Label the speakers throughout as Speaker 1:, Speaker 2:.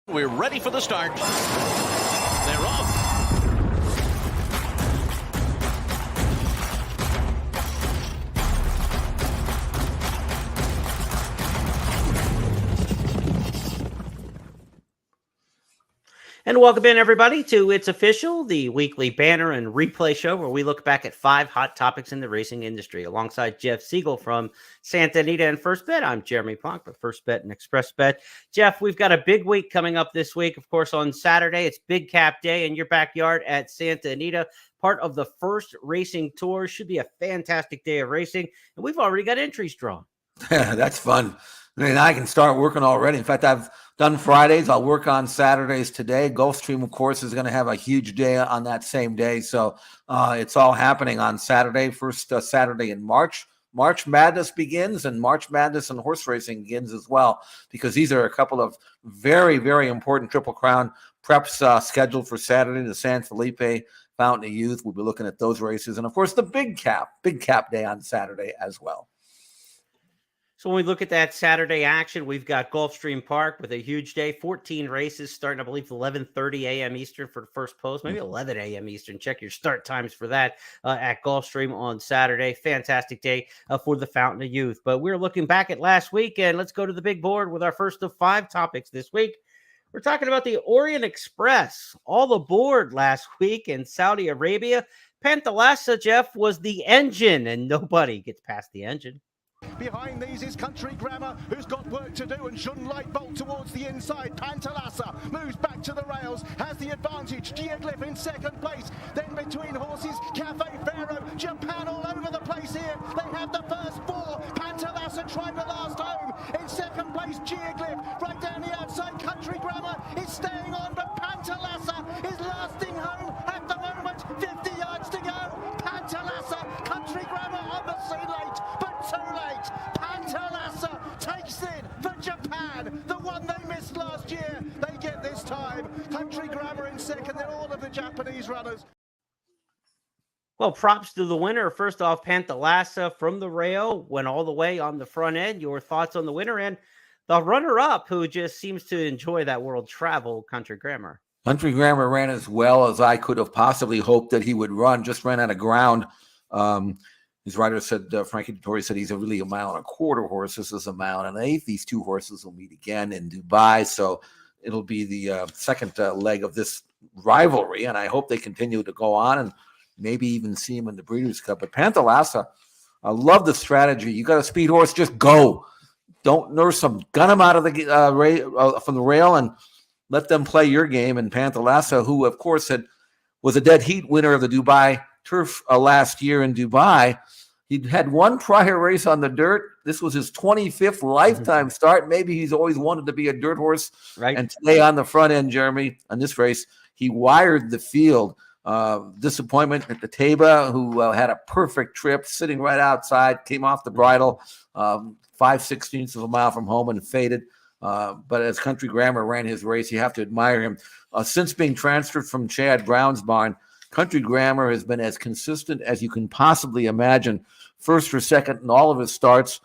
Speaker 1: We're ready for the start. They're off.
Speaker 2: And welcome in, everybody, to It's Official, the weekly banner and replay show where we look back at 5 hot topics in the racing industry. Alongside Jeff Siegel from Santa Anita and First Bet, I'm Jeremy Plonk with First Bet and Express Bet. Jeff, we've got a big week coming up this week. Of course, on Saturday, it's Big Cap Day in your backyard at Santa Anita, part of the first racing tour. Should be a fantastic day of racing, and we've already got entries drawn.
Speaker 3: That's fun. I mean, I can start working already. In fact, I've done Fridays. I'll work on Saturdays today. Gulfstream, of course, is going to have a huge day on that same day. So it's all happening on Saturday, first Saturday in March. March Madness begins, and March Madness and horse racing begins as well, because these are a couple of very, very important Triple Crown preps scheduled for Saturday. The San Felipe Fountain of Youth. We'll be looking at those races. And, of course, the Big Cap Day on Saturday as well.
Speaker 2: So when we look at that Saturday action, we've got Gulfstream Park with a huge day, 14 races starting, I believe, 11:30 a.m. Eastern for the first post, maybe 11 a.m. Eastern. Check your start times for that at Gulfstream on Saturday. Fantastic day for the Fountain of Youth. But we're looking back at last week, and let's go to the big board with our first of 5 topics this week. We're talking about the Orient Express, all aboard last week in Saudi Arabia. Pantalassa, Jeff, was the engine, and nobody gets past the engine.
Speaker 4: Behind these is Country Grammar, who's got work to do, and Jun Light bolt towards the inside. Pantalassa moves back to the rails, has the advantage. Geoglyph in second place. Then between horses, Cafe Pharaoh, Japan all over the place here. They have the first 4. Pantalassa trying to last home. In second place, Geoglyph. Right down the outside, Country Grammar is staying on, but Pantalassa is lasting home at the moment. 50 yards to go. Pantalassa, Country Grammar on the scene late, but too late. Pantalassa takes it for Japan, the one they missed last year. They get this time. Country Grammar in second, then all of the Japanese runners.
Speaker 2: Well, props to the winner. First off, Pantalassa from the rail, went all the way on the front end. Your thoughts on the winner and the runner-up, who just seems to enjoy that world travel, Country Grammar.
Speaker 3: Country Grammar ran as well as I could have possibly hoped that he would run, just ran out of ground. His rider said, Frankie Dutrow said he's really a 1.25 mile horse. This is 1.1 miles. These two horses will meet again in Dubai. So it'll be the second leg of this rivalry. And I hope they continue to go on and maybe even see him in the Breeders' Cup. But Pantalassa, I love the strategy. You got a speed horse, just go. Don't nurse them. Gun them out of the from the rail and let them play your game. And Pantalassa, who, of course, was a dead heat winner of the Dubai Turf last year in Dubai. He'd had one prior race on the dirt. This was his 25th lifetime start. Maybe he's always wanted to be a dirt horse.
Speaker 2: Right.
Speaker 3: And today on the front end, Jeremy, on this race, he wired the field. Disappointment at the Taba, who had a perfect trip, sitting right outside, came off the bridle, 5/16 of a mile from home and faded. But as Country Grammar ran his race, you have to admire him. Since being transferred from Chad Brown's barn, Country Grammar has been as consistent as you can possibly imagine. First or second in all of his starts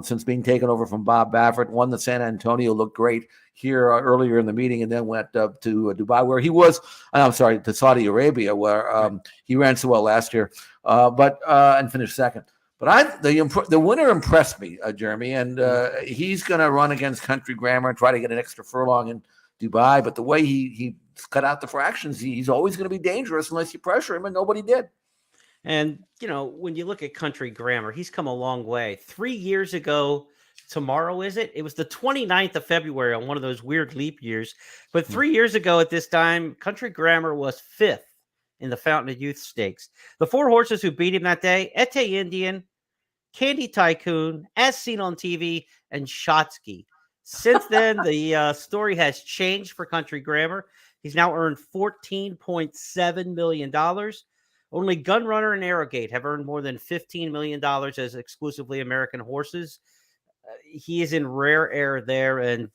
Speaker 3: since being taken over from Bob Baffert. Won the San Antonio, looked great here earlier in the meeting, and then went to Dubai, where he was. To Saudi Arabia, where he ran so well last year, and finished second. But the winner impressed me, Jeremy, and he's going to run against Country Grammar and try to get an extra furlong in Dubai. But the way he cut out the fractions, he's always going to be dangerous unless you pressure him, and nobody did.
Speaker 2: And, when you look at Country Grammar, he's come a long way. 3 years ago, tomorrow, is it? It was the 29th of February on one of those weird leap years. But 3 years ago at this time, Country Grammar was 5th in the Fountain of Youth Stakes. The 4 horses who beat him that day, Ete Indian, Candy Tycoon, As Seen on TV, and Shotsky. Since then, the story has changed for Country Grammar. He's now earned $14.7 million. Only Gunrunner and Arrogate have earned more than $15 million as exclusively American horses. He is in rare air there, and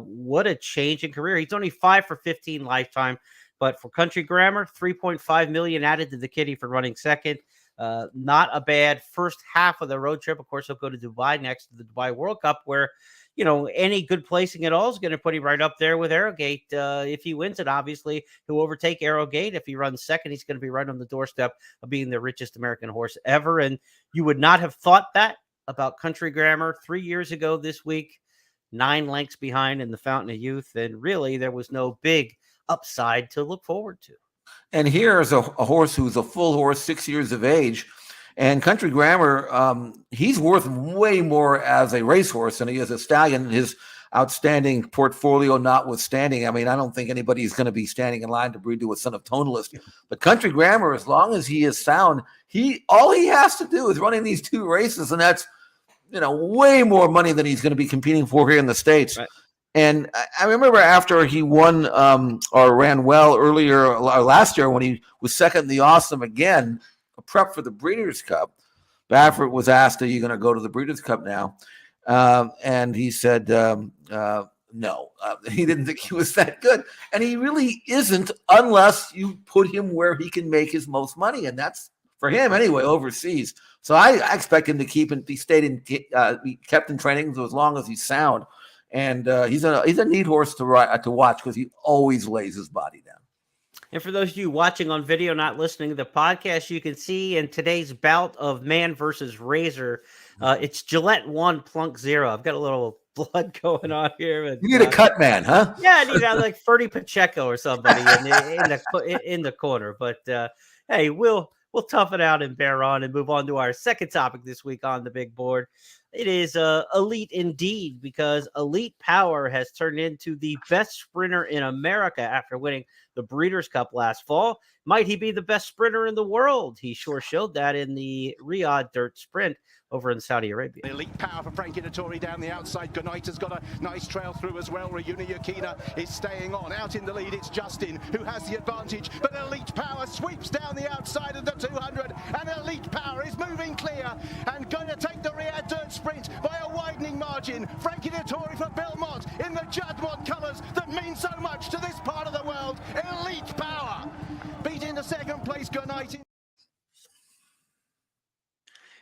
Speaker 2: what a change in career. He's only 5 for 15 lifetime, but for Country Grammar, $3.5 million added to the kitty for running second. Not a bad first half of the road trip. Of course, he'll go to Dubai next to the Dubai World Cup, where any good placing at all is going to put him right up there with Arrogate. If he wins it, obviously, he'll overtake Arrogate. If he runs second, he's going to be right on the doorstep of being the richest American horse ever. And you would not have thought that about Country Grammar 3 years ago this week, 9 lengths behind in the Fountain of Youth. And really, there was no big upside to look forward to.
Speaker 3: And here's a horse who's a full horse, 6 years of age. And Country Grammar, he's worth way more as a racehorse than he is a stallion. His outstanding portfolio notwithstanding, I mean, I don't think anybody's going to be standing in line to breed to a son of Tonalist. But Country Grammar, as long as he is sound, all he has to do is running these 2 races, and that's way more money than he's going to be competing for here in the States. Right. And I remember after he won or ran well earlier last year when he was second in the Awesome again, a prep for the Breeders' Cup, Baffert was asked, "Are you going to go to the Breeders' Cup now?" And he said no. He didn't think he was that good. And he really isn't unless you put him where he can make his most money. And that's, for him anyway, overseas. So I expect him to be kept in training as long as he's sound. And he's a neat horse to watch because he always lays his body down.
Speaker 2: And for those of you watching on video, not listening to the podcast, you can see in today's bout of man versus razor, it's Gillette 1, Plonk 0. I've got a little blood going on here.
Speaker 3: You need a cut man, huh?
Speaker 2: Yeah, I need like Ferdy Pacheco or somebody in the corner. But hey, we'll tough it out and bear on and move on to our second topic this week on the big board. It is elite indeed, because Elite Power has turned into the best sprinter in America after winning the Breeders' Cup last fall. Might he be the best sprinter in the world? He sure showed that in the Riyadh Dirt Sprint over in Saudi Arabia.
Speaker 4: Elite Power for Frankie Dettori down the outside. Goodnight has got a nice trail through as well. Ryuna Yukina is staying on. Out in the lead, it's Justin who has the advantage, but Elite Power sweeps down the outside of the 200, and Elite Power is moving clear and going to take the Riyadh Dirt Sprint by a widening margin. Frankie Dettori for Belmont in the Juddmont colours that mean so much to this part of the world. Elite Power beating the second place Goodnight.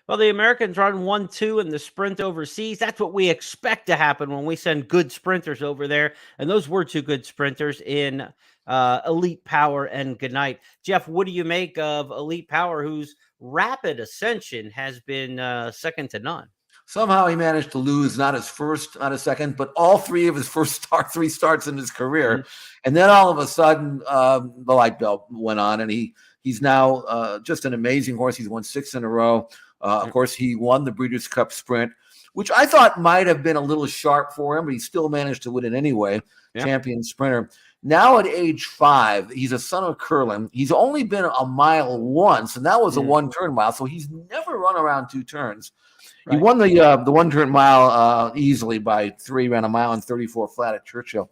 Speaker 2: Well, the Americans run 1-2 in the sprint overseas. That's what we expect to happen when we send good sprinters over there. And those were 2 good sprinters in Elite Power and Goodnight. Jeff, what do you make of Elite Power, whose rapid ascension has been second to none?
Speaker 3: Somehow he managed to lose not his first, not his second, but all 3 of his first 3 starts in his career. Mm-hmm. And then all of a sudden, the light bulb went on, and he's now just an amazing horse. He's won 6 in a row. Of course, he won the Breeders' Cup Sprint, which I thought might have been a little sharp for him, but he still managed to win it anyway. Yeah. Champion sprinter. Now at age 5, he's a son of Curlin. He's only been a mile once, and that was a 1-turn mile, so he's never run around 2 turns. Right. He won the 1-turn mile easily by 3, ran a mile and 34 flat at Churchill.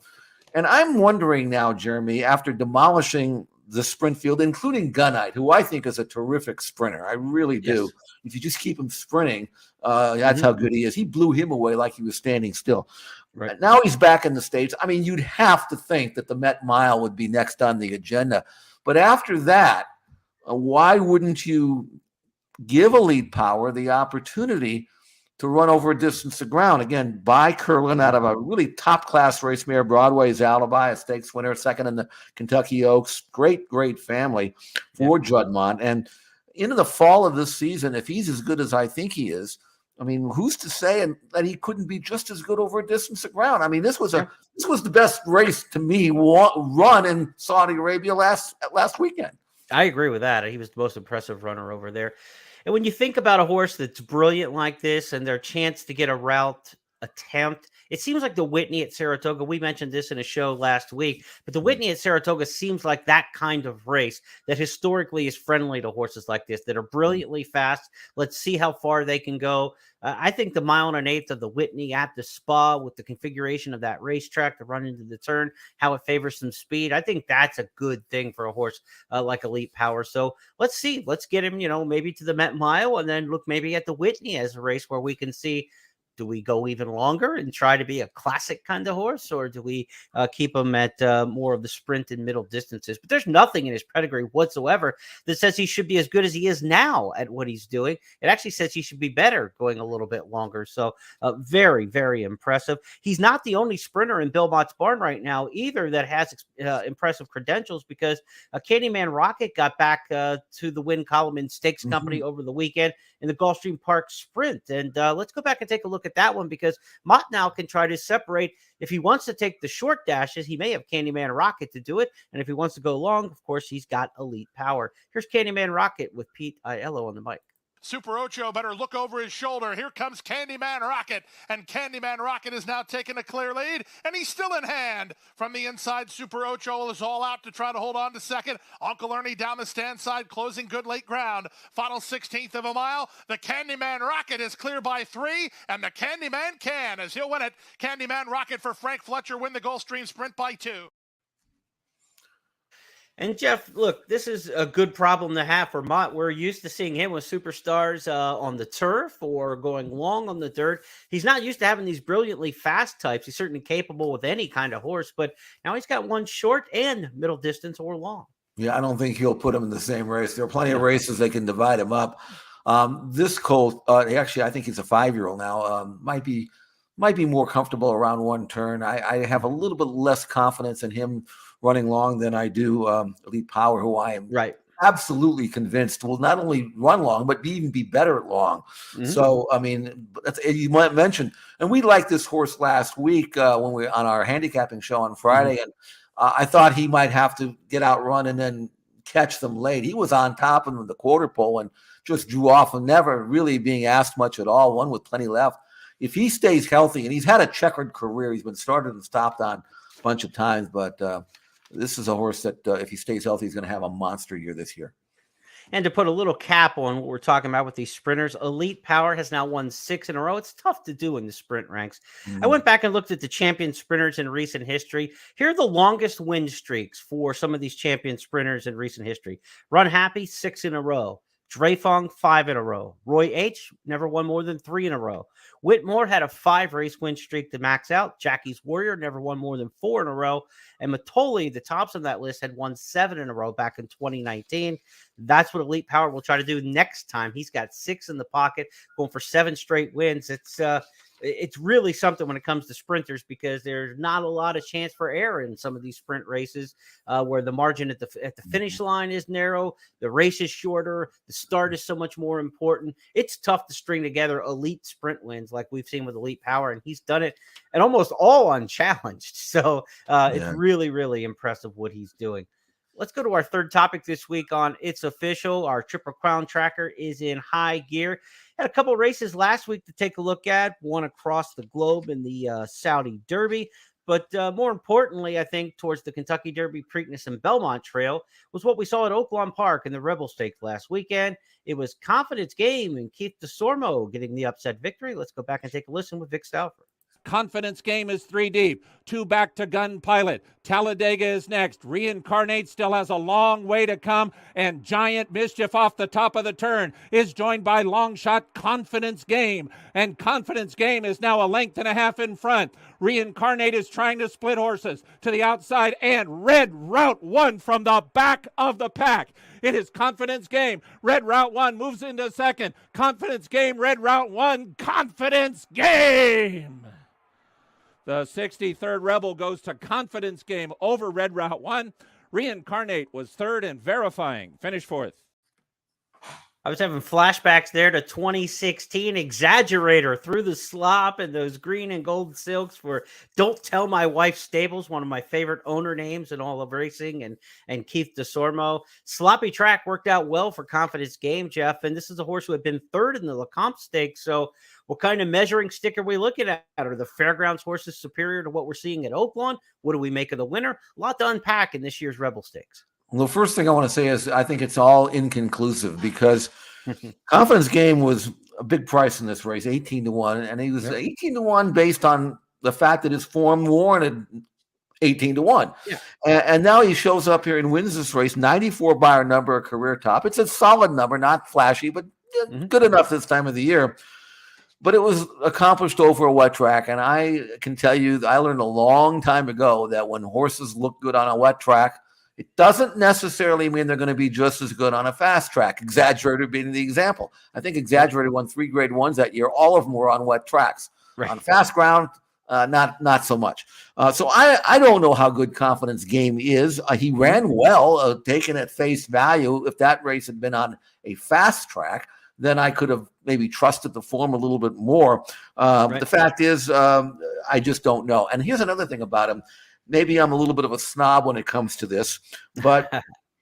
Speaker 3: And I'm wondering now, Jeremy, after demolishing the sprint field, including Goodnight, who I think is a terrific sprinter. I really do. Yes. If you just keep him sprinting, that's how good he is. He blew him away like he was standing still. Right. Now he's back in the States. I mean, you'd have to think that the Met Mile would be next on the agenda. But after that, why wouldn't you give Elite Power the opportunity to run over a distance of ground? Again, by Curlin out of a really top-class race mare, Broadway's Alibi, a stakes winner, second in the Kentucky Oaks. Great family for Juddmont. And into the fall of this season, if he's as good as I think he is, I mean, who's to say that he couldn't be just as good over a distance of ground? I mean, this was the best race to me run in Saudi Arabia last weekend.
Speaker 2: I agree with that. He was the most impressive runner over there. And when you think about a horse that's brilliant like this and their chance to get a route attempt, it seems like the Whitney at Saratoga. We mentioned this in a show last week, but the Whitney at Saratoga seems like that kind of race that historically is friendly to horses like this that are brilliantly fast. Let's see how far they can go. I think the 1 1/8 of the Whitney at the Spa, with the configuration of that racetrack to run into the turn, how it favors some speed, I think that's a good thing for a horse like Elite Power. So let's see. Let's get him, maybe to the Met Mile, and then look maybe at the Whitney as a race where we can see Do we go even longer and try to be a classic kind of horse, or do we keep him at more of the sprint and middle distances? But there's nothing in his pedigree whatsoever that says he should be as good as he is now at what he's doing. It actually says he should be better going a little bit longer. So very, very impressive. He's not the only sprinter in Belmont's barn right now either that has impressive credentials, because Candyman Rocket got back to the win column in Stakes Company over the weekend in the Gulfstream Park Sprint. And let's go back and take a look at that one, because Mott now can try to separate. If he wants to take the short dashes, he may have Candyman Rocket to do it. And if he wants to go long, of course, he's got Elite Power. Here's Candyman Rocket with Pete Aiello on the mic.
Speaker 5: Super Ocho better look over his shoulder. Here comes Candyman Rocket, and Candyman Rocket is now taking a clear lead, and he's still in hand. From the inside, Super Ocho is all out to try to hold on to second. Uncle Ernie down the stand side, closing good late ground. Final 16th of a mile. The Candyman Rocket is clear by 3, and the Candyman can, as he'll win it. Candyman Rocket for Frank Fletcher, win the Gulfstream Sprint by 2.
Speaker 2: And Jeff, look, this is a good problem to have for Mott. We're used to seeing him with superstars on the turf or going long on the dirt. He's not used to having these brilliantly fast types. He's certainly capable with any kind of horse, but now he's got one short and middle distance or long.
Speaker 3: Yeah, I don't think he'll put him in the same race. There are plenty of races they can divide him up. This colt, actually, I think he's a 5-year-old now. Might be more comfortable around one turn. I have a little bit less confidence in him running long than I do Elite Power, who I am absolutely convinced will not only run long, but even be better at long. So, I mean, you might mention, and we liked this horse last week when we were on our handicapping show on Friday, and I thought he might have to get outrun and then catch them late. He was on top of them in the quarter pole and just drew off and never really being asked much at all, one with plenty left. If he stays healthy, and he's had a checkered career, he's been started and stopped on a bunch of times, but this is a horse that if he stays healthy, he's going to have a monster year this year.
Speaker 2: And to put a little cap on what we're talking about with these sprinters, Elite Power has now won 6 in a row. It's tough to do in the sprint ranks. I went back and looked at the champion sprinters in recent history. Here are the longest win streaks for some of these champion sprinters in recent history. Run Happy, 6 in a row. Dreyfong, 5 in a row. Roy H. never won more than 3 in a row. Whitmore had a 5-race win streak to max out. Jackie's Warrior never won more than 4 in a row. And Matoli, the tops on that list, had won 7 in a row back in 2019. That's what Elite Power will try to do next time. He's got 6 in the pocket, going for 7 straight wins. It's really something when it comes to sprinters, because there's not a lot of chance for error in some of these sprint races where the margin at the finish line is narrow, the race is shorter, the start is so much more important. It's tough to string together elite sprint wins like we've seen with Elite Power, and he's done it and almost all unchallenged. So it's really, really impressive what he's doing. Let's go to our third topic this week on It's Official. Our Triple Crown tracker is in high gear. Had a couple races last week to take a look at, one across the globe in the Saudi Derby. But more importantly, I think towards the Kentucky Derby, Preakness, and Belmont Trail was what we saw at Oaklawn Park in the Rebel Stakes last weekend. It was Confidence Game and Keith DeSormo getting the upset victory. Let's go back and take a listen with Vic Stauffer.
Speaker 6: Confidence Game is 3 deep. 2 back to Gun Pilot. Talladega is next. Reincarnate still has a long way to come. And Giant Mischief off the top of the turn is joined by long shot Confidence Game. And Confidence Game is now a length and a half in front. Reincarnate is trying to split horses to the outside. And Red Route 1 from the back of the pack. It is Confidence Game. Red Route 1 moves into second. Confidence Game, Red Route 1, Confidence Game. The 63rd Rebel goes to Confidence Game over Red Route 1. Reincarnate was third and Verifying finished 4th.
Speaker 2: I was having flashbacks there to 2016. Exaggerator through the slop and those green and gold silks for Don't Tell My Wife Stables, one of my favorite owner names in all of racing, and Keith DeSormo. Sloppy track worked out well for Confidence Game, Jeff, and this is a horse who had been third in the Lecomte Stakes. So what kind of measuring stick are we looking at? Are the Fairgrounds horses superior to what we're seeing at Oaklawn? What do we make of the winner? A lot to unpack in this year's Rebel Stakes.
Speaker 3: Well, the first thing I want to say is I think it's all inconclusive, because Confidence Game was a big price in this race, 18-1, and he was 18-1 based on the fact that his form warranted 18-1. Yeah. And now he shows up here and wins this race, 94 by our number, a career top. It's a solid number, not flashy, but good enough this time of the year. but it was accomplished over a wet track. And I can tell you, I learned a long time ago that when horses look good on a wet track, it doesn't necessarily mean they're going to be just as good on a fast track. Exaggerator being the example. I think Exaggerator won 3 Grade 1s that year. All of them were on wet tracks. Right. On fast ground, not so much. So I don't know how good Confidence Game is. He ran well, taken at face value. If that race had been on a fast track, then I could have maybe trusted the form a little bit more. The fact is, I just don't know. And here's another thing about him. Maybe I'm a little bit of a snob when it comes to this, but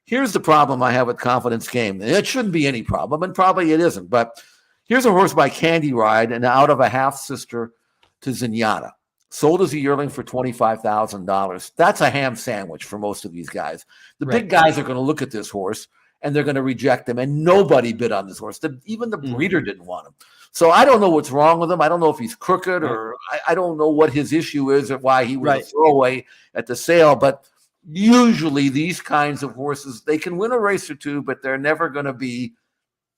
Speaker 3: here's the problem I have with Confidence Game. It shouldn't be any problem, and probably it isn't. But here's a horse by Candy Ride, and out of a half sister to Zenyatta. Sold as a yearling for $25,000. That's a ham sandwich for most of these guys. The big guys are going to look at this horse, and they're going to reject him, and nobody bid on this horse. Even the breeder didn't want him. So I don't know what's wrong with him. I don't know if he's crooked or I don't know what his issue is or why he was a throwaway at the sale. But usually these kinds of horses, they can win a race or two, but they're never going to be,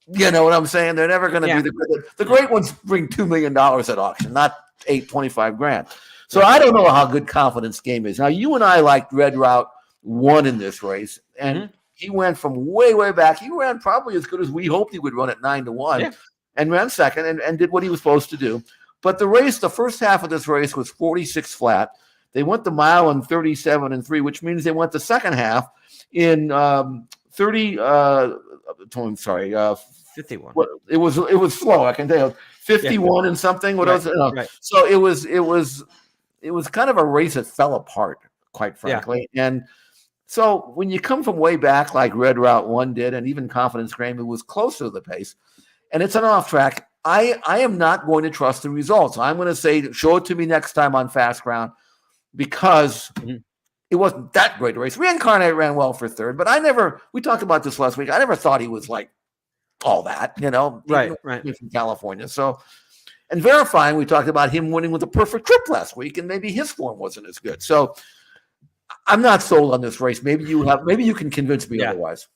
Speaker 3: you know what I'm saying? They're never going to be the great ones bring $2 million at auction, not $25,000. So I don't know how good Confidence Game is. Now, you and I liked Red Route 1 in this race, and he went from way, way back. He ran probably as good as we hoped he would run at 9-1. And ran second and did what he was supposed to do. But the first half of this race was 46 flat. They went the mile in 37-3, which means they went the second half in 51. It was slow. I can tell you, 51 and something. What else? So it was kind of a race that fell apart, quite frankly. And so when you come from way back like Red Route 1 did, and even Confidence Game, it was closer to the pace. And it's an off track. I am not going to trust the results. I'm going to say, show it to me next time on fast ground, because it wasn't that great a race. Reincarnate ran well for third, but we talked about this last week. I never thought he was like all that, right. From California. So, and Verifying, we talked about him winning with a perfect trip last week, and maybe his form wasn't as good. So I'm not sold on this race. Maybe you can convince me otherwise.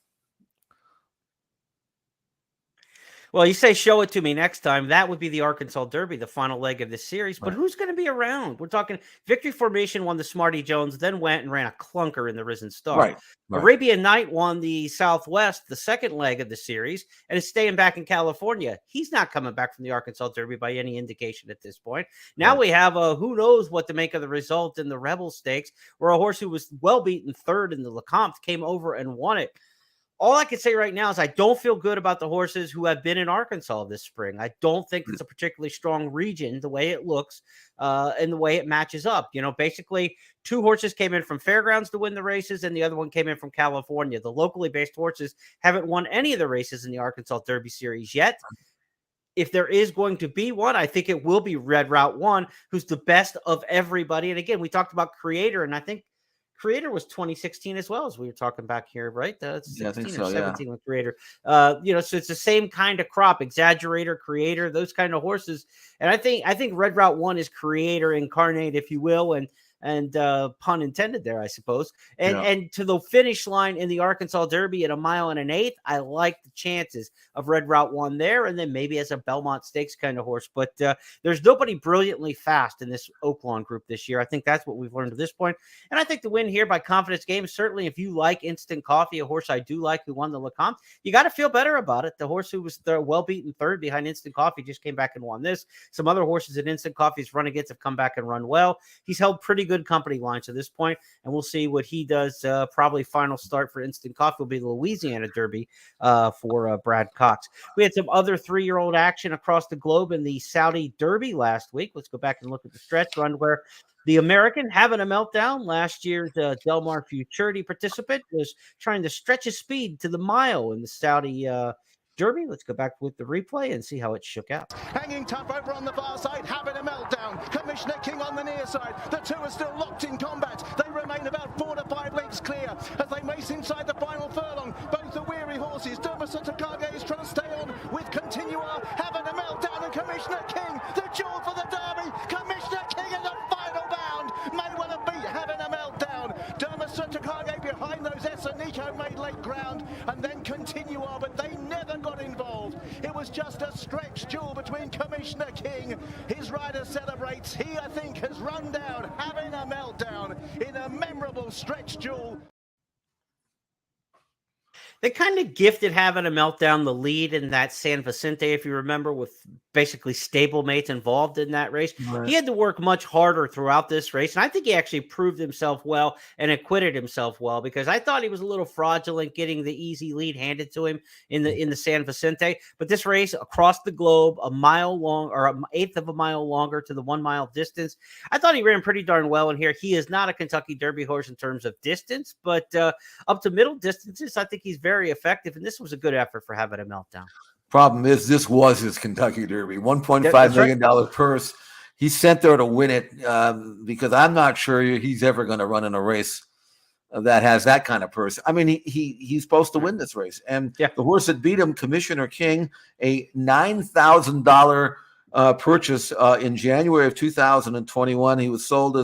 Speaker 2: Well, you say show it to me next time. That would be the Arkansas Derby, the final leg of this series. But who's going to be around? We're talking Victory Formation won the Smarty Jones, then went and ran a clunker in the Risen Star. Right. Arabian Night won the Southwest, the second leg of the series, and is staying back in California. He's not coming back from the Arkansas Derby by any indication at this point. Now we have who knows what to make of the result in the Rebel Stakes, where a horse who was well beaten third in the Lecomte came over and won it. All I can say right now is I don't feel good about the horses who have been in Arkansas this spring. I don't think it's a particularly strong region, the way it looks and the way it matches up. Basically 2 horses came in from Fairgrounds to win the races, and the other one came in from California. The locally based horses haven't won any of the races in the Arkansas Derby Series yet. If there is going to be one, I think it will be Red Route 1, who's the best of everybody. And again, we talked about Creator, and I think Creator was 2016 as well, as we were talking back here, right? 16
Speaker 3: I think
Speaker 2: or
Speaker 3: so,
Speaker 2: 17 with Creator. So it's the same kind of crop, Exaggerator, Creator, those kind of horses. And I think Red Route 1 is Creator incarnate, if you will, and pun intended there, I suppose. And to the finish line in the Arkansas Derby at 1 1/8, I like the chances of Red Route 1 there, and then maybe as a Belmont Stakes kind of horse. But there's nobody brilliantly fast in this Oaklawn group this year. I think that's what we've learned to this point. And I think the win here by Confidence Game, certainly if you like Instant Coffee, a horse I do like who won the Lecomte, you got to feel better about it. The horse who was well-beaten third behind Instant Coffee just came back and won this. Some other horses that Instant Coffee's run against have come back and run well. He's held pretty good company line to this point, and we'll see what he does. Probably final start for Instant Coffee will be the Louisiana Derby for Brad Cox. We had some other 3-year-old action across the globe in the Saudi Derby last week. Let's go back and look at the stretch run where the American having a meltdown. Last year's Del Mar Futurity participant was trying to stretch his speed to the mile in the Saudi Derby. Let's go back with the replay and see how it shook out.
Speaker 4: Hanging tough over on the far side, having a meltdown. Commissioner King on the near side. The two are still locked in combat. They remain about 4 to 5 lengths clear as they race inside the final furlong. Both are weary horses. Dermot Takage is trying to stay on with Continua, having a meltdown, and Commissioner King, the jewel for the Derby. Commissioner King in the final bound. May well have beat, having a meltdown. Dermot Takage behind those Nico made late ground, and then Continua, but they never got involved. It was just a stretch duel between Commissioner King rider celebrates. He, I think, has run down, having a meltdown in a memorable stretch duel.
Speaker 2: They kind of gifted having a meltdown the lead in that San Vicente, if you remember, with basically stablemates involved in that race.
Speaker 3: Right.
Speaker 2: He had to work much harder throughout this race, and I think he actually proved himself well and acquitted himself well, because I thought he was a little fraudulent getting the easy lead handed to him in the San Vicente. But this race across the globe, a mile long, or an eighth of a mile longer to the 1 mile distance, I thought he ran pretty darn well in here. He is not a Kentucky Derby horse in terms of distance, but up to middle distances, I think he's very effective, and this was a good effort for having a meltdown.
Speaker 3: Problem is, this was his Kentucky Derby, $1.5 million purse. He sent there to win it, because I'm not sure he's ever going to run in a race that has that kind of purse. I mean, he's supposed to win this race, and the horse that beat him, Commissioner King, a $9,000 purchase in January of 2021. He was sold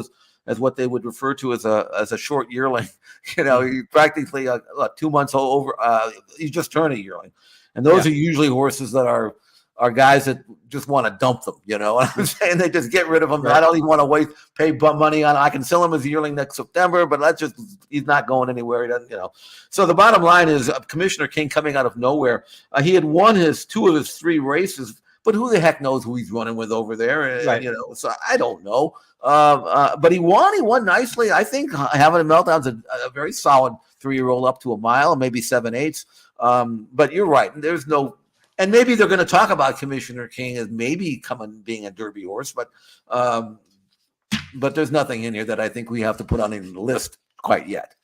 Speaker 3: as what they would refer to as a short yearling. You know, he practically 2 months over. He just turned a yearling, and those are usually horses that are guys that just want to dump them. You know what I'm saying? They just get rid of them. Right. I don't even want to pay money on. I can sell him as a yearling next September, but he's not going anywhere. He doesn't, you know. So the bottom line is Commissioner King coming out of nowhere. He had won two of his 3 races. But who the heck knows who he's running with over there? Right. You know, so I don't know. But he won. He won nicely. I think having a meltdown's a very solid 3-year-old up to a mile, maybe 7/8. But you're right. There's no, and maybe they're going to talk about Commissioner King as maybe being a Derby horse, but there's nothing in here that I think we have to put on the list quite yet.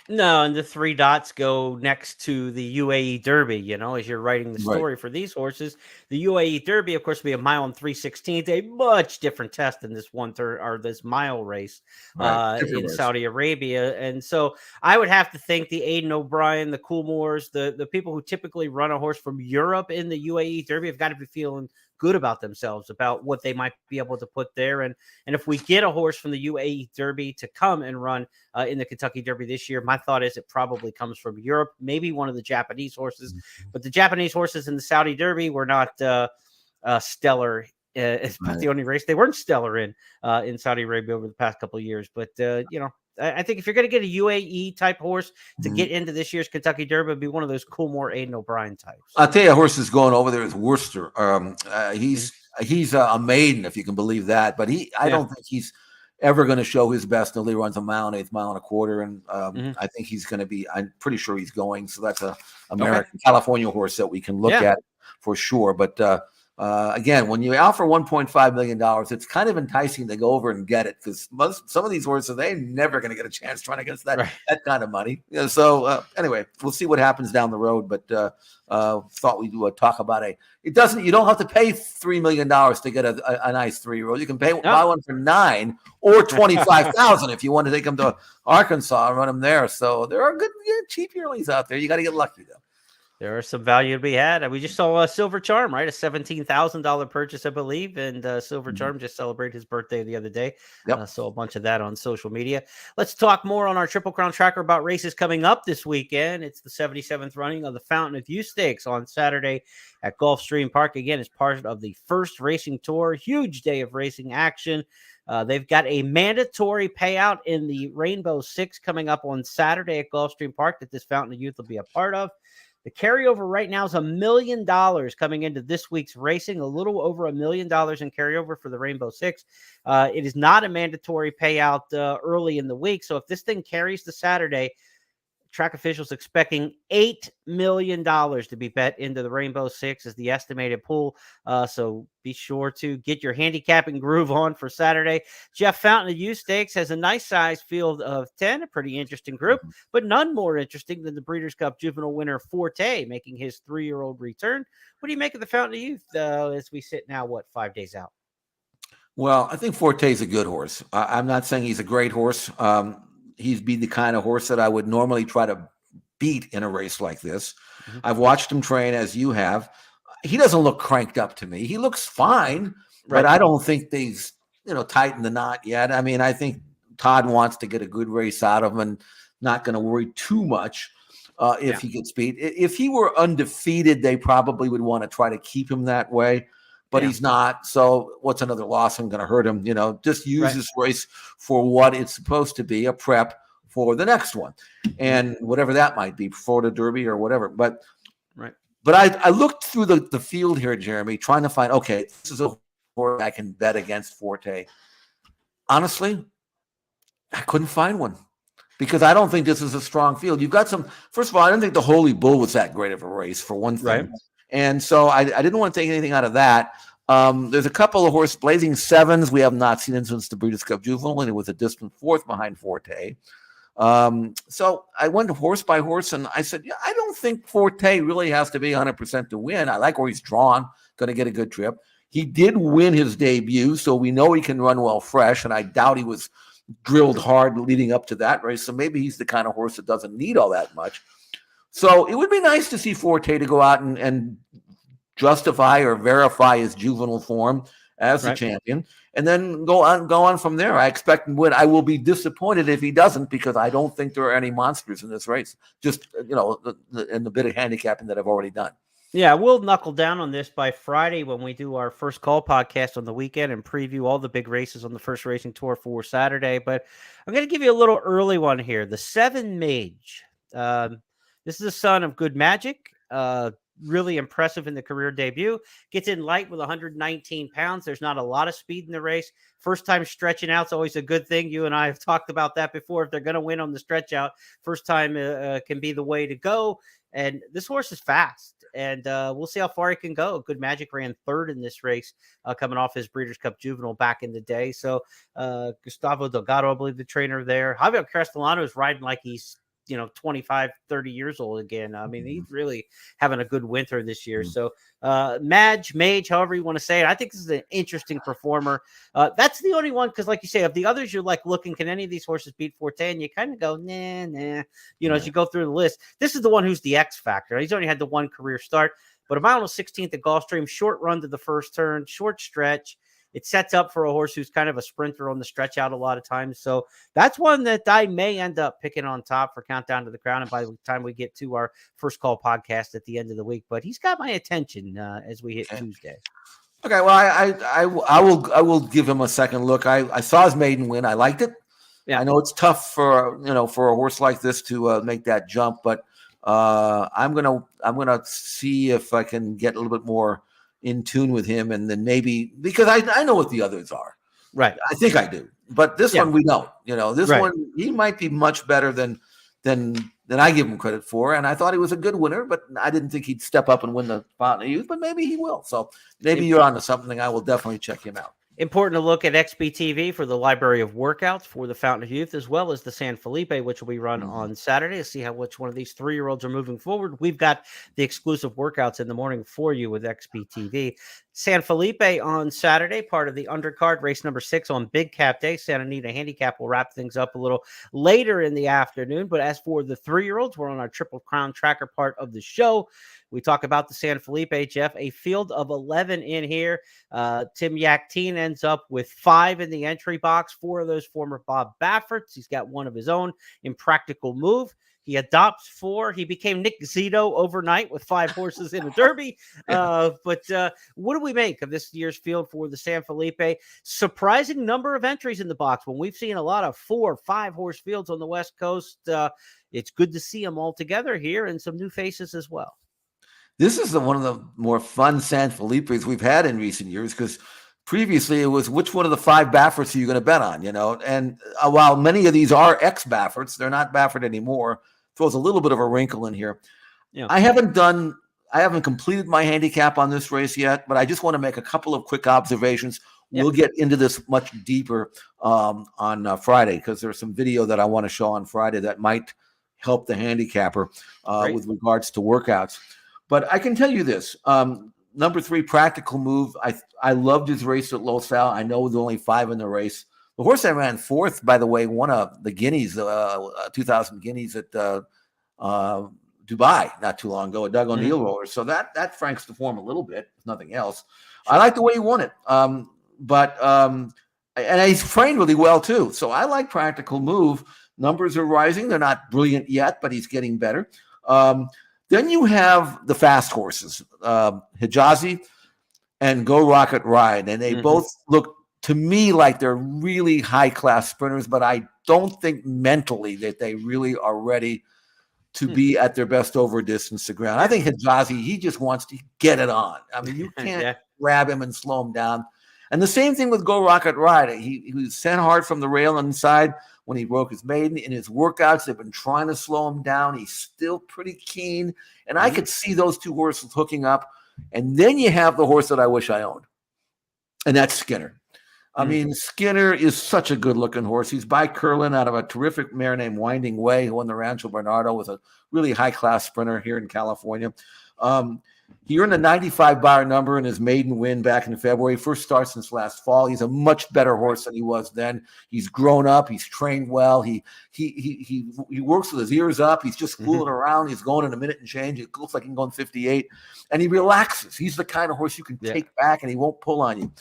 Speaker 2: No, and the 3 dots go next to the UAE Derby, you know, as you're writing the story for these horses. The UAE Derby, of course, will be a mile and 3/16, a much different test than this 1/3 or this mile race in Saudi Arabia. And so I would have to think the Aidan O'Brien, the Coolmores, the people who typically run a horse from Europe in the UAE Derby have got to be feeling good about themselves, about what they might be able to put there. And if we get a horse from the UAE Derby to come and run in the Kentucky Derby this year, my thought is it probably comes from Europe, maybe one of the Japanese horses. But the Japanese horses in the Saudi Derby were not stellar. It's about the only race they weren't stellar in Saudi Arabia over the past couple of years. But, you know, I think if you're going to get a UAE type horse to get into this year's Kentucky Derby, it'd be one of those Coolmore Aidan O'Brien types.
Speaker 3: I'll tell you, a horse is going over there is Worcester. He's a maiden, if you can believe that. But I don't think he's ever going to show his best until he runs a mile, an 1/8 mile and a quarter. And I think he's going to be. I'm pretty sure he's going. So that's a American California horse that we can look at for sure. But again, when you offer $1.5 million, it's kind of enticing to go over and get it, because some of these horses, they're never going to get a chance trying to get that kind of money. You know, so anyway, we'll see what happens down the road. But thought we'd talk about you don't have to pay $3 million to get a nice 3-year-old. You can buy one for $9,000 or $25,000 if you want to take them to Arkansas and run them there. So there are good cheap yearlings out there. You got to get lucky though.
Speaker 2: There are some value to be had. And we just saw Silver Charm, right? A $17,000 purchase, I believe. And Silver Charm just celebrated his birthday the other day. So a bunch of that on social media. Let's talk more on our Triple Crown tracker about races coming up this weekend. It's the 77th running of the Fountain of Youth Stakes on Saturday at Gulfstream Park. Again, as part of the first racing tour. Huge day of racing action. They've got a mandatory payout in the Rainbow Six coming up on Saturday at Gulfstream Park that this Fountain of Youth will be a part of. The carryover right now is $1 million coming into this week's racing, a little over $1 million in carryover for the Rainbow Six. It is not a mandatory payout early in the week. So if this thing carries to Saturday, track officials expecting $8 million to be bet into the Rainbow Six as the estimated pool. So be sure to get your handicapping groove on for Saturday. Jeff, Fountain of Youth Stakes has a nice size field of 10, a pretty interesting group, but none more interesting than the Breeders' Cup Juvenile winner Forte making his 3-year-old return. What do you make of the Fountain of Youth as we sit now, 5 days out?
Speaker 3: Well, I think Forte is a good horse. I'm not saying he's a great horse. He'd be the kind of horse that I would normally try to beat in a race like this. I've watched him train as you have. He doesn't look cranked up to me. He looks fine, but I don't think they've, tightened the knot yet. I mean, I think Todd wants to get a good race out of him and not going to worry too much he gets beat. If he were undefeated, they probably would want to try to keep him that way. but
Speaker 2: Yeah.
Speaker 3: he's not. So what's another loss? I'm going to hurt him. Just use this race for what it's supposed to be, a prep for the next one, and whatever that might be, Florida Derby or whatever. But I looked through the field here, Jeremy, trying to find, okay, this is a horse I can bet against Forte. Honestly, I couldn't find one because I don't think this is a strong field. You've got some, first of all, I didn't think the Holy Bull was that great of a race for one thing.
Speaker 2: Right.
Speaker 3: And so I didn't want to take anything out of that. There's a couple of horse Blazing Sevens. We have not seen him since the Breeders' Cup Juvenile, and it was a distant fourth behind Forte. So I went horse by horse, and I said, I don't think Forte really has to be 100% to win. I like where he's drawn, going to get a good trip. He did win his debut, so we know he can run well fresh, and I doubt he was drilled hard leading up to that race. So maybe he's the kind of horse that doesn't need all that much. So it would be nice to see Forte to go out and justify or verify his juvenile form as the champion, and then go on from there. I expect him to win. I will be disappointed if he doesn't, because I don't think there are any monsters in this race. Just in the bit of handicapping that I've already done.
Speaker 2: Yeah, we'll knuckle down on this by Friday when we do our first call podcast on the weekend and preview all the big races on the first racing tour for Saturday. But I'm going to give you a little early one here. The 7 Mage. This is the son of Good Magic. Really impressive in the career debut. Gets in light with 119 pounds. There's not a lot of speed in the race. First time stretching out is always a good thing. You and I have talked about that before. If they're going to win on the stretch out, first time can be the way to go. And this horse is fast. And we'll see how far he can go. Good Magic ran third in this race, coming off his Breeders' Cup Juvenile back in the day. So Gustavo Delgado, I believe the trainer there. Javier Castellano is riding like he's 25, 30 years old again. I mean, he's really having a good winter this year. So Mage, however you want to say it, I think this is an interesting performer. That's the only one, because like you say, of the others, you're like looking, can any of these horses beat Forte? And you kind of go, nah. As you go through the list, this is the one who's the X factor. He's only had the one career start, but a mile and 16th at Gulfstream, short run to the first turn, short stretch. It sets up for a horse who's kind of a sprinter on the stretch out a lot of times. So that's one that I may end up picking on top for Countdown to the Crown. And by the time we get to our first call podcast at the end of the week, but he's got my attention as we hit Tuesday.
Speaker 3: Okay. Well, I will give him a second look. I saw his maiden win. I liked it. Yeah. I know it's tough for a horse like this to make that jump, but I'm gonna see if I can get a little bit more in tune with him, and then maybe, because I know what the others are.
Speaker 2: Right.
Speaker 3: I think I do. But this one we don't. This
Speaker 2: Right.
Speaker 3: one, he might be much better than I give him credit for. And I thought he was a good winner, but I didn't think he'd step up and win the Fountain of Youth, but maybe he will. So maybe you're onto something. I will definitely check him out.
Speaker 2: Important to look at XBTV for the library of workouts for the Fountain of Youth, as well as the San Felipe, which will be run on Saturday, to see which one of these 3-year-olds are moving forward. We've got the exclusive workouts in the morning for you with XBTV. San Felipe on Saturday, part of the undercard, race number 6 on Big Cap Day. Santa Anita Handicap will wrap things up a little later in the afternoon. But as for the 3-year-olds, we're on our Triple Crown tracker part of the show. We talk about the San Felipe, Jeff, a field of 11 in here. Tim Yakteen ends up with 5 in the entry box, 4 of those former Bob Bafferts. He's got one of his own, Impractical Move. He adopts 4. He became Nick Zito overnight with 5 horses in a derby. But what do we make of this year's field for the San Felipe? Surprising number of entries in the box. When we've seen a lot of 4, 5 horse fields on the West Coast, it's good to see them all together here, and some new faces as well.
Speaker 3: This is one of the more fun San Felipes we've had in recent years, because previously it was which one of the 5 Bafferts are you going to bet on, And while many of these are ex-Bafferts, they're not Baffert anymore. Throws a little bit of a wrinkle in here. Yeah. I haven't completed my handicap on this race yet, but I just want to make a couple of quick observations. We'll get into this much deeper on Friday, because there's some video that I want to show on Friday that might help the handicapper with regards to workouts. But I can tell you this. Number 3, Practical Move. I loved his race at Los Al. I know there's only 5 in the race. The horse that ran 4th, by the way, won the Guineas, 2,000 Guineas at Dubai not too long ago, a Doug O'Neill roller. So that franks the form a little bit, if nothing else. I like the way he won it. And he's trained really well too. So I like Practical Move. Numbers are rising. They're not brilliant yet, but he's getting better. Then you have the fast horses. Hijazi, and Go Rocket Ride. And they both look to me like they're really high-class sprinters, but I don't think mentally that they really are ready to be at their best over distance to ground. I think Hijazi, he just wants to get it on. I mean, you can't grab him and slow him down. And the same thing with Go Rocket Ride. He was sent hard from the rail inside when he broke his maiden. In his workouts, they've been trying to slow him down. He's still pretty keen. And I could see those two horses hooking up. And then you have the horse that I wish I owned, and that's Skinner. I mean, Skinner is such a good-looking horse. He's by Curlin out of a terrific mare named Winding Way, who won the Rancho Bernardo, with a really high-class sprinter here in California. He earned a 95 bar number in his maiden win back in February. First start since last fall. He's a much better horse than he was then. He's grown up. He's trained well. He works with his ears up. He's just fooling around. He's going in a minute and change. It looks like he can go in 58. And he relaxes. He's the kind of horse you can take back and he won't pull on you.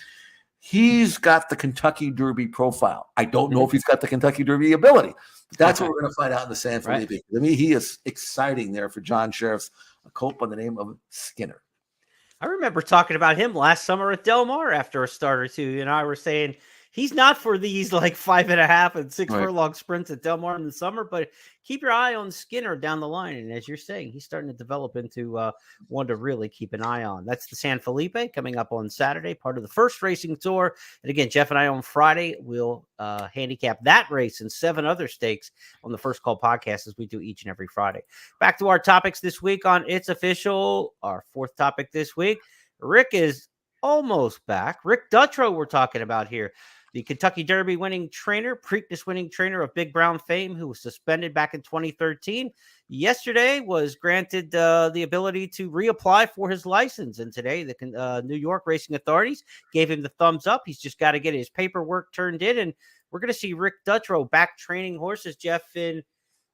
Speaker 3: He's got the Kentucky Derby profile. I don't know if he's got the Kentucky Derby ability. But that's what we're going to find out in the San Felipe. To me, he is exciting there for John Sheriff's a colt by the name of Skinner.
Speaker 2: I remember talking about him last summer at Del Mar after a start or two. And I were saying he's not for these like 5.5 and 6 furlong sprints at Del Mar in the summer, but keep your eye on Skinner down the line. And as you're saying, he's starting to develop into one to really keep an eye on. That's the San Felipe coming up on Saturday, part of the first racing tour. And again, Jeff and I on Friday will handicap that race and 7 other stakes on the First Call podcast, as we do each and every Friday. Back to our topics this week on It's Official. Our fourth topic this week, Rick is almost back. Rick Dutrow we're talking about here. The Kentucky Derby winning trainer, Preakness winning trainer of Big Brown fame, who was suspended back in 2013, yesterday was granted the ability to reapply for his license. And today, the New York racing authorities gave him the thumbs up. He's just got to get his paperwork turned in. And we're going to see Rick Dutrow back training horses, Jeff, in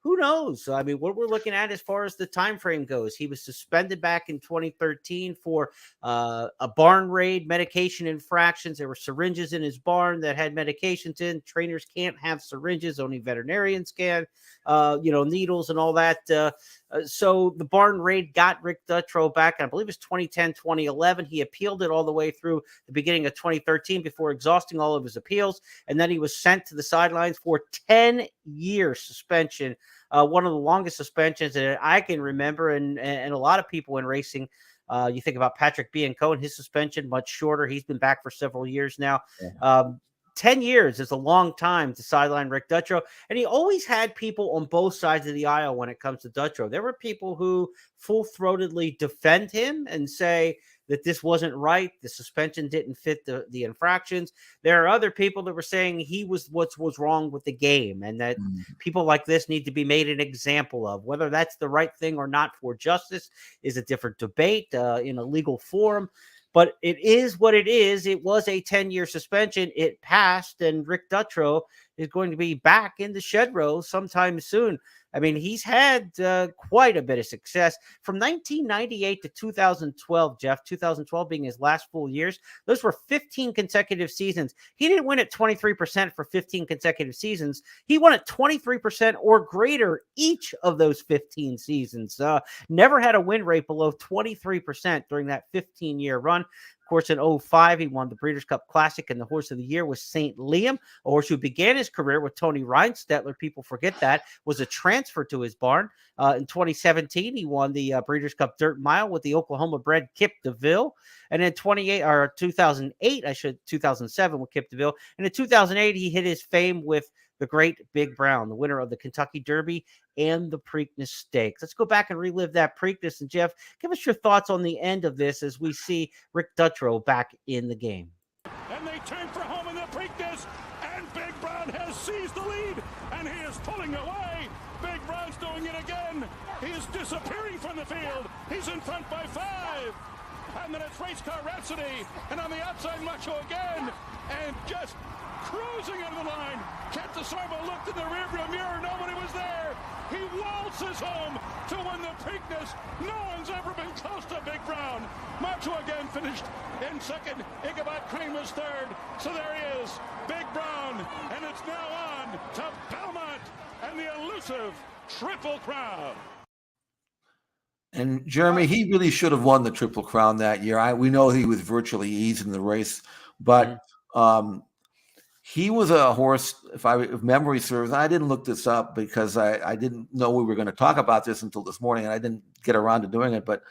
Speaker 2: who knows? I mean, what we're looking at as far as the time frame goes, he was suspended back in 2013 for a barn raid, medication infractions. There were syringes in his barn that had medications in. Trainers can't have syringes, only veterinarians can, needles and all that. So the barn raid got Rick Dutrow back, I believe it was 2010, 2011. He appealed it all the way through the beginning of 2013 before exhausting all of his appeals. And then he was sent to the sidelines for 10-year suspension. One of the longest suspensions that I can remember, and a lot of people in racing. You think about Patrick B. and Cohen, his suspension much shorter. He's been back for several years now. 10 years is a long time to sideline Rick Dutrow. And he always had people on both sides of the aisle when it comes to Dutrow. There were people who full-throatedly defend him and say that this wasn't right. The suspension didn't fit the infractions. There are other people that were saying he was what was wrong with the game, and that people like this need to be made an example of. Whether that's the right thing or not for justice is a different debate in a legal forum. But it is what it is. It was a 10-year suspension. It passed, and Rick Dutrow is going to be back in the shed row sometime soon. I mean, he's had quite a bit of success from 1998 to 2012, Jeff, 2012 being his last full years. Those were 15 consecutive seasons. He didn't win at 23% for 15 consecutive seasons. He won at 23% or greater each of those 15 seasons. Never had a win rate below 23% during that 15-year run. Of course, in 2005, he won the Breeders' Cup Classic, and the horse of the year was St. Liam, a horse who began his career with Tony Reinstetler. People forget that, was a transfer to his barn. In 2017, he won the Breeders' Cup Dirt Mile with the Oklahoma-bred Kip DeVille. And in 2007 with Kip DeVille. And in 2008, he hit his fame with the great Big Brown, the winner of the Kentucky Derby and the Preakness Stakes. Let's go back and relive that Preakness. And Jeff, give us your thoughts on the end of this as we see Rick Dutrow back in the game.
Speaker 7: And they turn for home in the Preakness, and Big Brown has seized the lead, and he is pulling away. Big Brown's doing it again. He is disappearing from the field. He's in front by 5. And then it's Race Car Rhapsody, and on the outside, Macho again, and just cruising into the line. Kent DeSarbo looked in the rearview mirror. Nobody was there. He waltzes home to win the Preakness. No one's ever been close to Big Brown. Macho again finished in second. Ichabod Crane was third. So there he is, Big Brown. And it's now on to Belmont and the elusive Triple Crown.
Speaker 3: And Jeremy, he really should have won the Triple Crown that year. We know he was virtually eased in the race, but he was a horse, if memory serves. I didn't look this up because I didn't know we were going to talk about this until this morning, and I didn't get around to doing it. But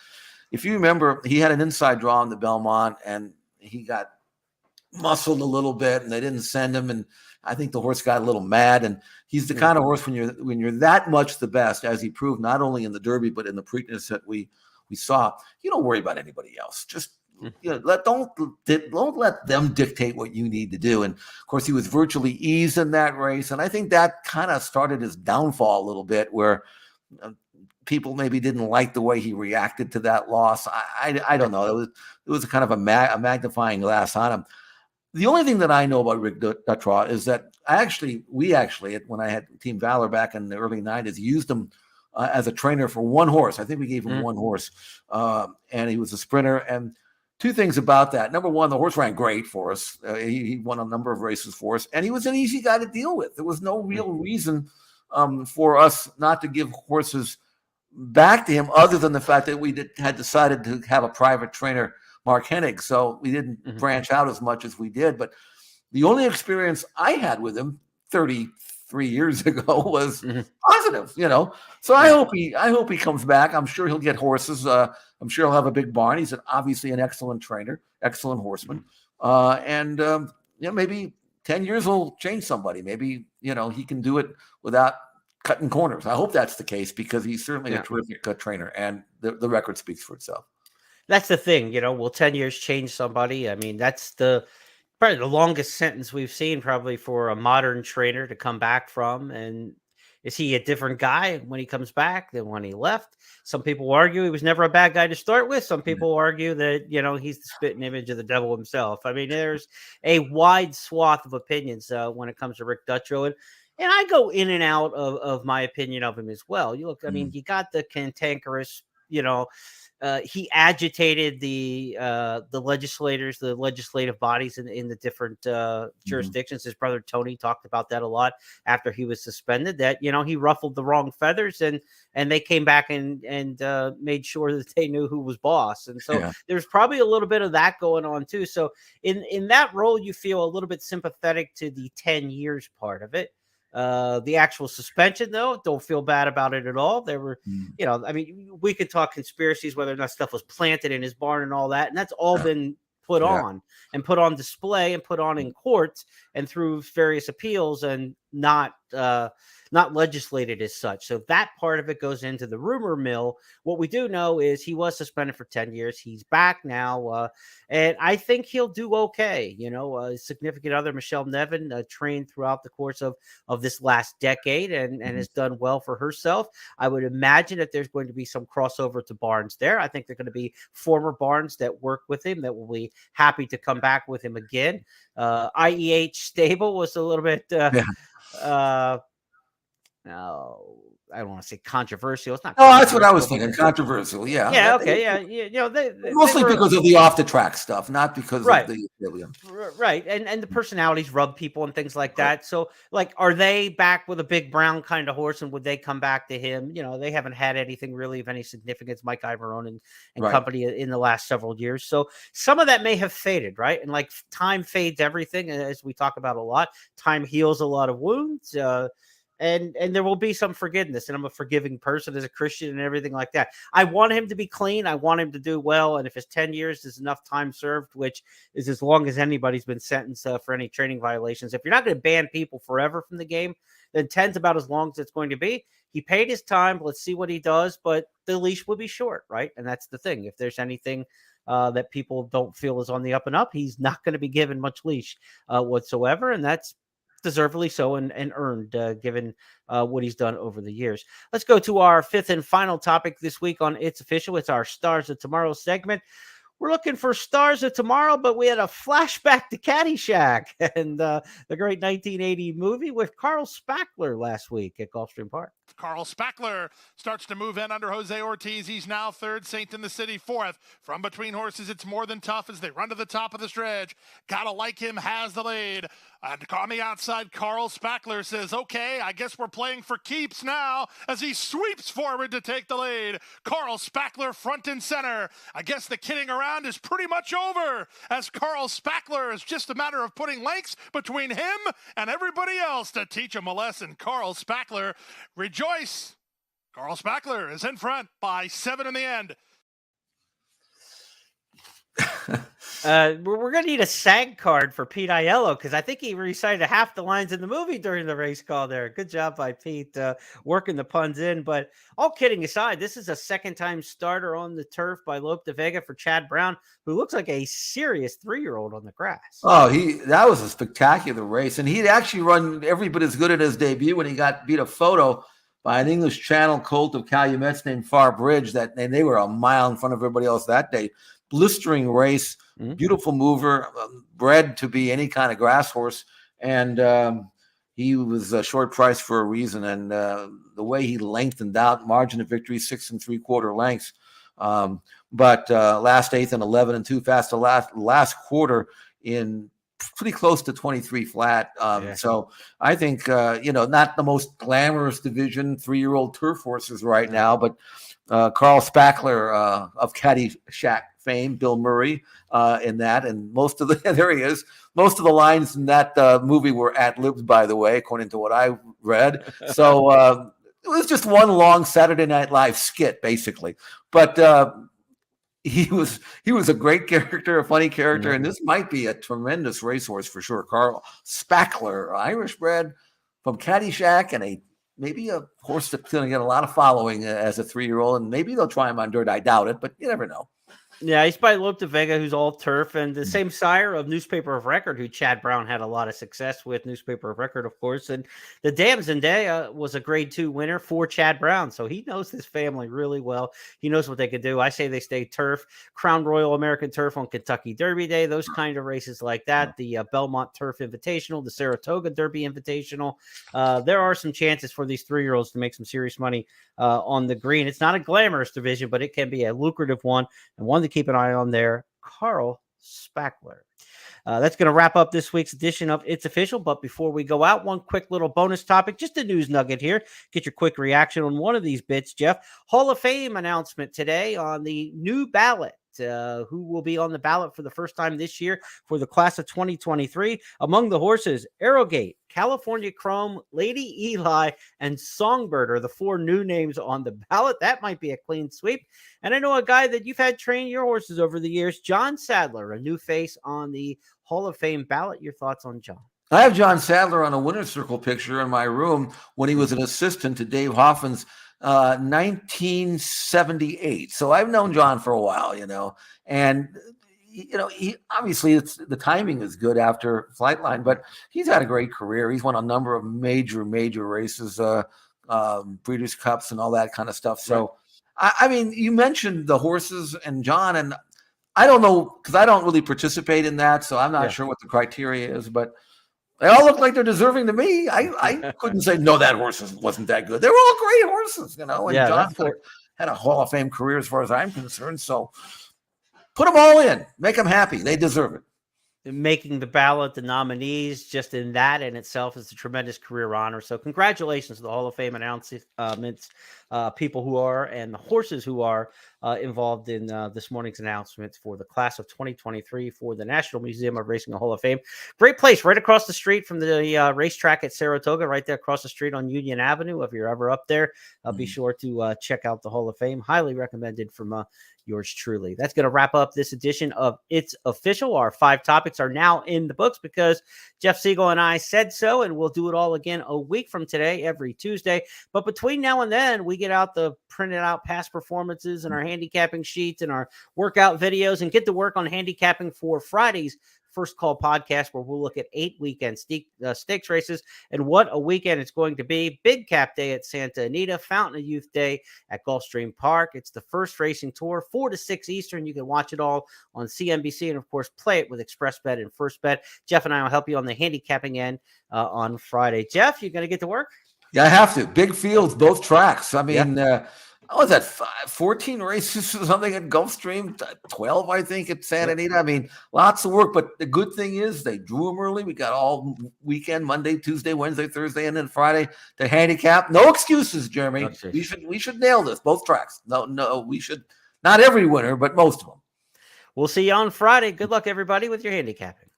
Speaker 3: if you remember, he had an inside draw in the Belmont, and he got muscled a little bit, and they didn't send him. And I think the horse got a little mad. And he's the kind of horse when you're that much the best, as he proved not only in the Derby but in the Preakness that we saw. You don't worry about anybody else. Just don't let them dictate what you need to do. And of course, he was virtually eased in that race, and I think that kind of started his downfall a little bit, where people maybe didn't like the way he reacted to that loss. I don't know. It was a kind of a magnifying glass on him. The only thing that I know about Rick Dutrow is that we actually, when I had Team Valor back in the early 90s, used him as a trainer for one horse. I think we gave him one horse, and he was a sprinter. And two things about that. Number one, the horse ran great for us. He won a number of races for us, and he was an easy guy to deal with. There was no real reason for us not to give horses back to him, other than the fact that we had decided to have a private trainer, Mark Hennig, so we didn't branch out as much as we did. But the only experience I had with him 33 years ago was positive, So I hope he comes back. I'm sure he'll get horses. I'm sure he'll have a big barn. He's obviously an excellent trainer, excellent horseman. And maybe 10 years will change somebody. Maybe, he can do it without cutting corners. I hope that's the case, because he's certainly a terrific trainer, and the record speaks for itself.
Speaker 2: That's the thing, will 10 years change somebody? I mean, that's probably the longest sentence we've seen probably for a modern trainer to come back from. And is he a different guy when he comes back than when he left? Some people argue he was never a bad guy to start with. Some people argue that, he's the spitting image of the devil himself. I mean, there's a wide swath of opinions when it comes to Rick Dutrow. And I go in and out of my opinion of him as well. You look, I mean, you got the cantankerous, he agitated the legislators, the legislative bodies in the different jurisdictions. His brother Tony talked about that a lot after he was suspended, that, he ruffled the wrong feathers, and they came back and made sure that they knew who was boss. And so there's probably a little bit of that going on too. So in that role, you feel a little bit sympathetic to the 10 years part of it. The actual suspension, though, don't feel bad about it at all. There were, I mean, we could talk conspiracies, whether or not stuff was planted in his barn and all that, and that's all been put on and put on display and put on in courts and through various appeals, and not legislated as such. So that part of it goes into the rumor mill. What we do know is he was suspended for 10 years. He's back now. And I think he'll do okay. His significant other, Michelle Nevin, trained throughout the course of this last decade and has done well for herself. I would imagine that there's going to be some crossover to Barnes there. I think they're going to be former Barnes that work with him that will be happy to come back with him again. IEH stable was a little bit no, I don't want to say controversial. It's not.
Speaker 3: Oh, that's what I was thinking. Controversial, yeah.
Speaker 2: Yeah, okay, yeah. They
Speaker 3: mostly because of the off the track stuff, not because of the
Speaker 2: right. And the personalities rub people and things like that. So, like, are they back with a big brown kind of horse, and would they come back to him? They haven't had anything really of any significance, Mike Ivorone and company, in the last several years. So some of that may have faded, right? And like time fades everything, as we talk about a lot. Time heals a lot of wounds. And there will be some forgiveness, and I'm a forgiving person as a Christian and everything like that. I want him to be clean. I want him to do well. And if his 10 years is enough time served, which is as long as anybody's been sentenced for any training violations, if you're not going to ban people forever from the game, then 10's about as long as it's going to be. He paid his time. Let's see what he does, but the leash will be short, right? And that's the thing. If there's anything that people don't feel is on the up and up, he's not going to be given much leash whatsoever, and that's deservedly so and earned, given what he's done over the years. Let's go to our fifth and final topic this week on It's Official. It's our Stars of Tomorrow segment. We're looking for Stars of Tomorrow, but we had a flashback to Caddyshack and the great 1980 movie with Carl Spackler last week at Gulfstream Park.
Speaker 5: Carl Spackler starts to move in under Jose Ortiz. He's now third, Saint in the City fourth. From between horses, it's more than tough as they run to the top of the stretch. Gotta like him, has the lead. And on the outside, Carl Spackler says, okay, I guess we're playing for keeps now as he sweeps forward to take the lead. Carl Spackler front and center. I guess the kidding around is pretty much over as Carl Spackler is just a matter of putting lengths between him and everybody else to teach him a lesson. Carl Spackler, rejoice. Carl Spackler is in front by 7 in the end.
Speaker 2: We're going to need a SAG card for Pete Aiello because I think he recited half the lines in the movie during the race call there. Good job by Pete working the puns in. But all kidding aside, this is a second-time starter on the turf by Lope de Vega for Chad Brown, who looks like a serious 3-year-old on the grass.
Speaker 3: Oh, that was a spectacular race. And he'd actually run every bit as good at his debut when he got beat a photo by an English Channel colt of Calumet's named Far Bridge, and they were a mile in front of everybody else that day. Blistering race, beautiful mover, bred to be any kind of grass horse, and he was a short price for a reason. And the way he lengthened out, margin of victory 6 3/4 lengths, but last 8th and 11 and 2 fast. The last quarter in pretty close to 23 flat. So I think not the most glamorous division, 3-year-old turf horses right now, but Carl Spackler of Caddyshack fame, Bill Murray in that, and most of the lines in that movie were ad-libbed, by the way, according to what I read. So it was just one long Saturday Night Live skit, basically. But he was a great character, a funny character, and this might be a tremendous racehorse for sure. Carl Spackler, Irish bred from Caddyshack, and maybe a horse that's going to get a lot of following as a 3-year-old, and maybe they'll try him on dirt. I doubt it, but you never know.
Speaker 2: Yeah, he's by Lope de Vega, who's all turf, and the same sire of Newspaper of Record, who Chad Brown had a lot of success with. Newspaper of Record, of course, and the Dam Zendaya was a Grade 2 winner for Chad Brown, so he knows this family really well. He knows what they could do. I say they stay turf. Crown Royal American Turf on Kentucky Derby Day, those kind of races like that. The Belmont Turf Invitational, the Saratoga Derby Invitational. There are some chances for these 3-year-olds to make some serious money on the green. It's not a glamorous division, but it can be a lucrative one, and one to keep an eye on there, Carl Spackler. That's going to wrap up this week's edition of It's Official. But before we go out, one quick little bonus topic, just a news nugget here. Get your quick reaction on one of these bits, Jeff. Hall of Fame announcement today on the new ballot. Who will be on the ballot for the first time this year for the class of 2023. Among the horses, Arrogate, California Chrome, Lady Eli, and Songbird are the 4 new names on the ballot. That might be a clean sweep. And I know a guy that you've had train your horses over the years, John Sadler, a new face on the Hall of Fame ballot. Your thoughts on John?
Speaker 3: I have John Sadler on a winner's circle picture in my room when he was an assistant to Dave Hoffman's 1978. So I've known John for a while, and he obviously the timing is good after Flightline, but he's had a great career. He's won a number of major races, Breeders' Cups and all that kind of stuff. So I mean, you mentioned the horses and John, and I don't know because I don't really participate in that, so I'm not sure what the criteria is, but they all look like they're deserving to me. I couldn't say, no, that horse wasn't that good. They were all great horses, and John had a Hall of Fame career as far as I'm concerned. So put them all in. Make them happy. They deserve it.
Speaker 2: Making the ballot, the nominees, just in that in itself is a tremendous career honor. So congratulations to the Hall of Fame announcements, people who are, and the horses who are involved in this morning's announcements for the class of 2023 for the National Museum of Racing and Hall of Fame. Great place right across the street from the racetrack at Saratoga, right there across the street on Union Avenue. If you're ever up there, be sure to check out the Hall of Fame. Highly recommended from yours truly. That's going to wrap up this edition of It's Official. Our 5 topics are now in the books because Jeff Siegel and I said so, and we'll do it all again a week from today, every Tuesday. But between now and then, we get out the printed out past performances and our handicapping sheets and our workout videos and get to work on handicapping for Friday's First Call podcast, where we'll look at 8 weekend stakes races and what a weekend it's going to be. Big Cap Day at Santa Anita, Fountain of Youth Day at Gulfstream Park. It's the first racing tour, 4 to 6 Eastern. You can watch it all on CNBC and, of course, play it with ExpressBet and First Bet. Jeff and I will help you on the handicapping end on Friday. Jeff, you going to get to work?
Speaker 3: Yeah, I have to. Big fields, both tracks. I mean, was that 14 races or something at Gulfstream? 12, I think, at Santa Anita. I mean, lots of work. But the good thing is they drew them early. We got all weekend, Monday, Tuesday, Wednesday, Thursday, and then Friday to handicap. No excuses, Jeremy. We should nail this. Both tracks. No, we should. Not every winner, but most of them.
Speaker 2: We'll see you on Friday. Good luck, everybody, with your handicapping.